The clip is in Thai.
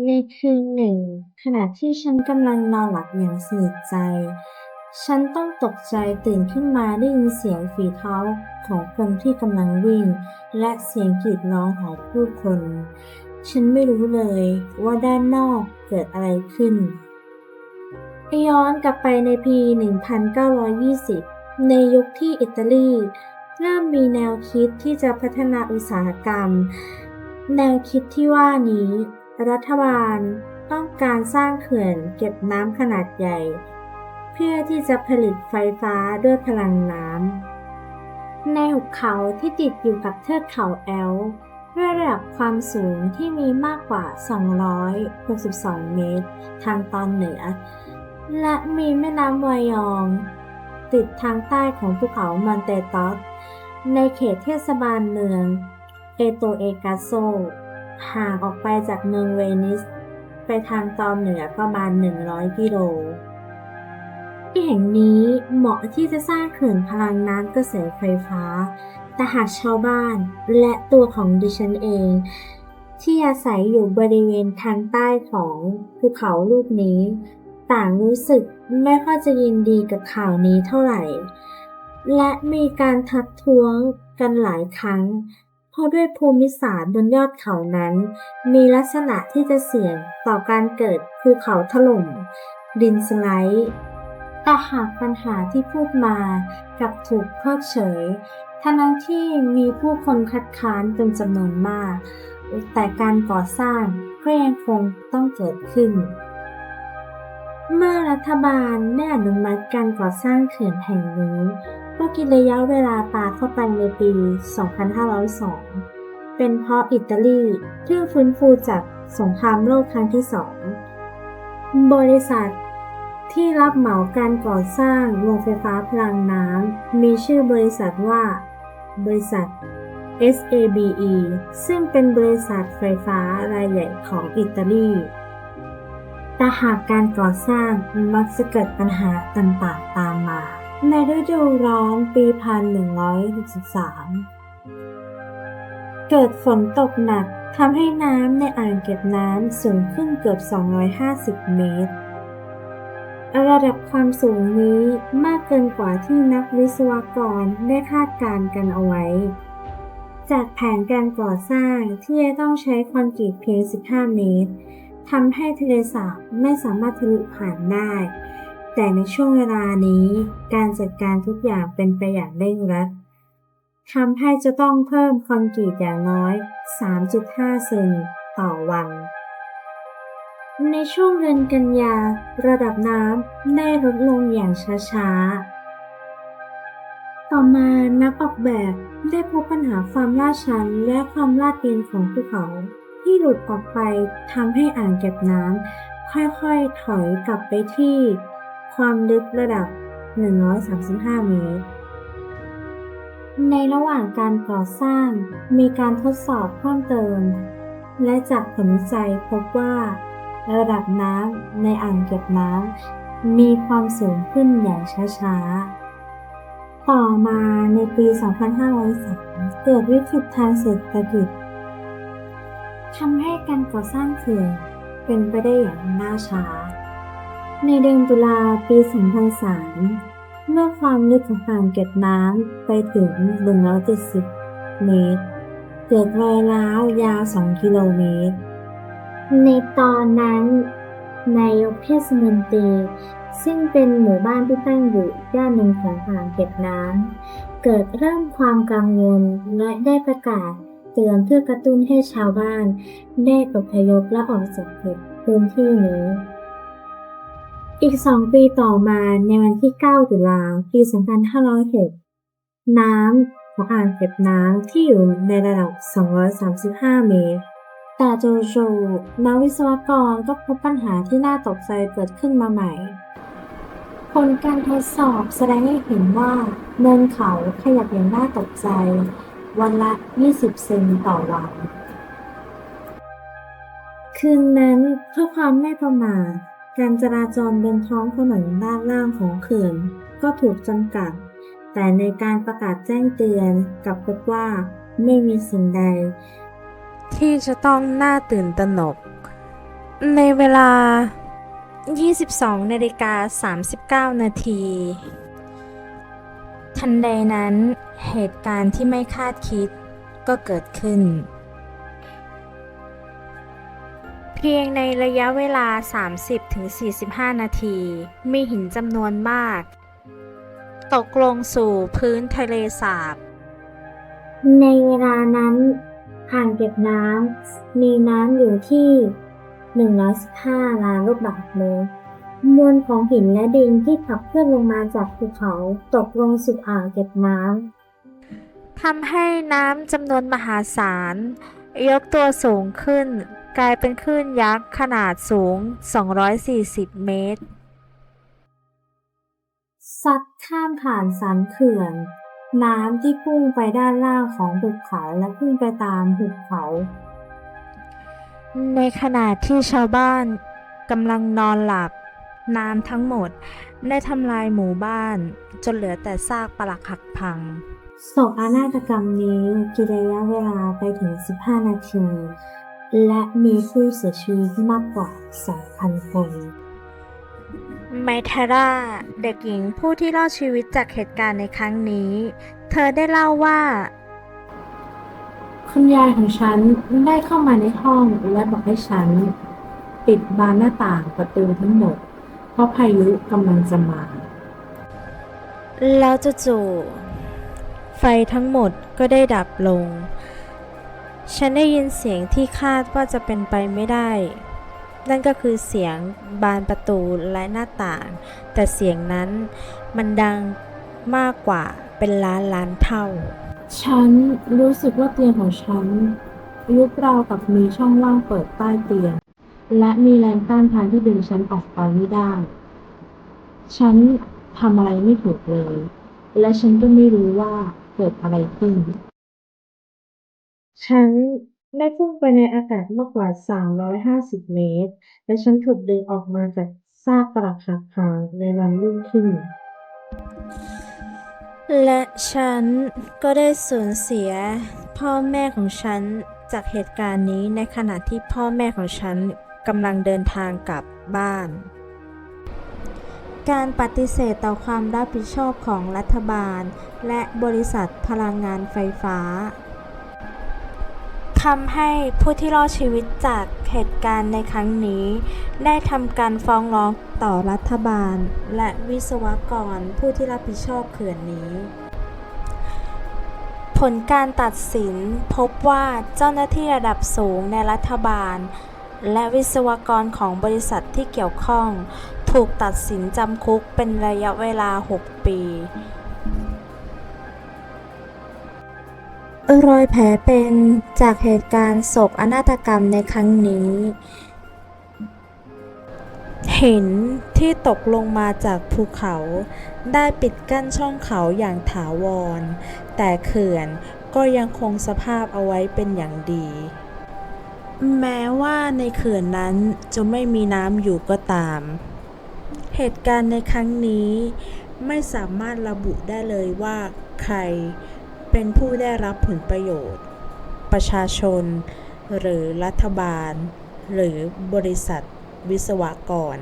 ในคืนหนึ่งขณะที่ฉันกำลังนอนหลับอย่างสนิทใจฉันต้องตกใจตื่นขึ้นมาได้ยินเสียงฝีเท้าของคนที่กำลังวิ่งและเสียงกรีดร้องของผู้คนฉันไม่รู้เลยว่าด้านนอกเกิดอะไรขึ้นย้อนกลับไปในปี 1920 ในยุคที่อิตาลีเริ่มมีแนวคิดที่จะพัฒนาอุตสาหกรรมแนวคิดที่ว่านี้รัฐบาลต้องการสร้างเขื่อนเก็บน้ำขนาดใหญ่เพื่อที่จะผลิตไฟฟ้าด้วยพลังน้ำในหุบเขาที่ติดอยู่กับเทือกเขาแอลป์ด้วยระดับความสูงที่มีมากกว่า 262 เมตรทางตอนเหนือและมีแม่น้ำไวยองติดทางใต้ของภูเขามอนเตตอสในเขตเทศบาลเมืองเอโตเอกาโซห่างออกไปจากเมืองเวนิสไปทางตอนเหนือประมาณ 100 กิโลที่แห่งนี้เหมาะที่จะสร้างเขื่อนพลังน้ำกระแสไฟฟ้าแต่หากชาวบ้านและตัวของดิฉันเองที่อาศัยอยู่บริเวณทางใต้ของภูเขาลูกนี้ต่างรู้สึกไม่ค่อยจะยินดีกับข่าวนี้เท่าไหร่และมีการทักท้วงกันหลายครั้งเพราะด้วยภูมิศาสตร์บนยอดเขานั้นมีลักษณะที่จะเสี่ยงต่อการเกิดภูเขาถล่มดินสไลด์แต่หากปัญหาที่พูดมากับถูกเพิกเฉยทั้งที่มีผู้คนคัดค้านเป็นจำนวนมากแต่การก่อสร้างก็ยังคงต้องเกิดขึ้นเมื่อรัฐบาลได้อนุมัติการก่อสร้างเขื่อนแห่งนี้ก็กินระยะเวลาปาเข้าไปในปี 2502 เป็นเพราะอิตาลีเพิ่งฟื้นฟูจากสงครามโลกครั้งที่สองบริษัทที่รับเหมาการก่อสร้างโรงไฟฟ้าพลังน้ำมีชื่อบริษัทว่าบริษัท SABE ซึ่งเป็นบริษัทไฟฟ้ารายใหญ่ของอิตาลีแต่หากการก่อสร้างมักจะเกิดปัญหาต่างๆตามมาในฤดูร้อนปี 1163 เกิดฝนตกหนักทำให้น้ำในอ่างเก็บน้ำสูงขึ้นเกือบ 250 เมตรระดับความสูงนี้มากเกินกว่าที่นักวิศวกรได้คาดการณ์กันเอาไว้จากแผนการก่อสร้างที่จะต้องใช้คอนกรีตเพียง 15 เมตรทำให้ทะเลสาบไม่สามารถทะลุผ่านได้แต่ในช่วงเวลานี้การจัดการทุกอย่างเป็นไปอย่างเร่งรัดทำให้จะต้องเพิ่มคอนกรีตอย่างน้อย 3.5 เซนต่อวันในช่วงเดือนกันยาระดับน้ำได้ลดลงอย่างช้าๆต่อมานักออกแบบได้พบปัญหาความลาดชันและความลาดเอียงของภูเขาที่หลุดออกไปทำให้อ่างเก็บน้ำค่อยๆถอยกลับไปที่ความลึกระดับ 135 เมตรในระหว่างการก่อสร้างมีการทดสอบเพิ่มเติมและจากผลวิจัยพบว่าระดับน้ำในอ่างเก็บน้ำมีความสูงขึ้นอย่างช้าๆต่อมาในปี 2503 เกิดวิกฤตทางเศรษฐกิจทำให้การก่อสร้างเขื่อนเป็นไปได้อย่างล่าช้าในเดือนตุลาปี 2003 เมื่อความลึกของอ่างเก็บน้ำไปถึง 170 เมตรเกิดรอยร้าวยาว 2 กิโลเมตรในตอนนั้นนายกเทศมนตรีซึ่งเป็นหมู่บ้านที่ตั้งอยู่ด้านหนึ่งของอ่างเก็บน้ำเกิดเริ่มความกังวลและได้ประกาศเตือนเพื่อกระตุ้นให้ชาวบ้านได้อพยพและออกจากพื้นที่นี้อีก 2 ปีต่อมาในวันที่ 9 ตุลาปี 2506 น้ำของอ่างเก็บน้ำที่อยู่ในระดับ 235 เมตรแต่จู่ๆนักวิศวกรก็พบปัญหาที่น่าตกใจเกิดขึ้นมาใหม่ผลการทดสอบแสดงให้เห็นว่าเนินเขาขยับอย่างน่าตกใจวันละ 20 เซนต่อวันคืนนั้นเพื่อความไม่ประมาทการจราจรบนท้องถนนด้านล่างของเขื่อนก็ถูกจำกัดแต่ในการประกาศแจ้งเตือนกลับพบว่าไม่มีสิ่งใดที่จะต้องน่าตื่นตระหนก ในเวลา 22:39 นาที ทันใดนั้นเหตุการณ์ที่ไม่คาดคิดก็เกิดขึ้น เพียงในระยะเวลา 30-45 นาที มีหินจำนวนมาก ตกลงสู่พื้นทะเลสาบ ในเวลานั้นอ่างเก็บน้ำมีน้ำอยู่ที่ 115 ล้านลูกบาศก์เมตร มวลของหินและดินที่ขับเคลื่อนลงมาจากภูเขาตกลงสู่อ่างเก็บน้ำทำให้น้ำจำนวนมหาศาลยกตัวสูงขึ้นกลายเป็นคลื่นยักษ์ขนาดสูง 240 เมตร ซัดข้ามผ่านสันเขื่อน น้ำที่พุ่งไปด้านล่างของหุบเขาและพุ่งไปตามหุบเขา ในขณะที่ชาวบ้านกำลังนอนหลับ น้ำทั้งหมดได้ทำลายหมู่บ้านจนเหลือแต่ซากปรักหักพังโศกนาฏกรรมนี้กินระยะเวลาไปถึง 15 นาที และมีผู้เสียชีวิตมากกว่า 2,000 คน ไมทาร่า เด็กหญิงผู้ที่รอดชีวิตจากเหตุการณ์ในครั้งนี้ เธอได้เล่าว่า คุณยายของฉันได้เข้ามาในห้องและบอกให้ฉันปิดบานหน้าต่างประตูทั้งหมด เพราะพายุกำลังจะมา แล้วจู่ๆไฟทั้งหมดก็ได้ดับลง ฉันได้ยินเสียงที่คาดว่าจะเป็นไปไม่ได้ นั่นก็คือเสียงบานประตูและหน้าต่าง แต่เสียงนั้นมันดังมากกว่าเป็นล้านเท่า ฉันรู้สึกว่าเตียงของฉันยุบราวกับมีช่องว่างเปิดใต้เตียง และมีแรงต้านทานที่ดึงฉันออกไปไม่ได้ ฉันทำอะไรไม่ถูกเลย และฉันก็ไม่รู้ว่าเกิดอะไรขึ้น ฉันได้พุ่งไปในอากาศมากกว่า 350 เมตร และฉันถูกดึงออกมาจากซากปรักหักพังในวันรุ่งขึ้น และฉันก็ได้สูญเสียพ่อแม่ของฉันจากเหตุการณ์นี้ในขณะที่พ่อแม่ของฉันกำลังเดินทางกลับบ้าน การปฏิเสธต่อความรับผิดชอบของรัฐบาลและบริษัทพลังงานไฟฟ้าทำให้ผู้ที่รอดชีวิตจากเหตุการณ์ในครั้งนี้ได้ทำการฟ้องร้องต่อรัฐบาลและวิศวกรผู้ที่รับผิดชอบเขื่อนนี้ ผลการตัดสินพบว่าเจ้าหน้าที่ระดับสูงในรัฐบาลและวิศวกรของบริษัทที่เกี่ยวข้องถูกตัดสินจำคุกเป็นระยะเวลา 6 ปี รอยแผลเป็นจากเหตุการณ์โศกนาฏกรรมในครั้งนี้ หินที่ตกลงมาจากภูเขาได้ปิดกั้นช่องเขาอย่างถาวร แต่เขื่อนก็ยังคงสภาพเอาไว้เป็นอย่างดี แม้ว่าในเขื่อนนั้นจะไม่มีน้ำอยู่ก็ตาม เหตุการณ์ในครั้งนี้ไม่สามารถระบุได้เลยว่าใครเป็นผู้ได้รับผลประโยชน์ ประชาชน หรือรัฐบาล หรือบริษัทวิศวกร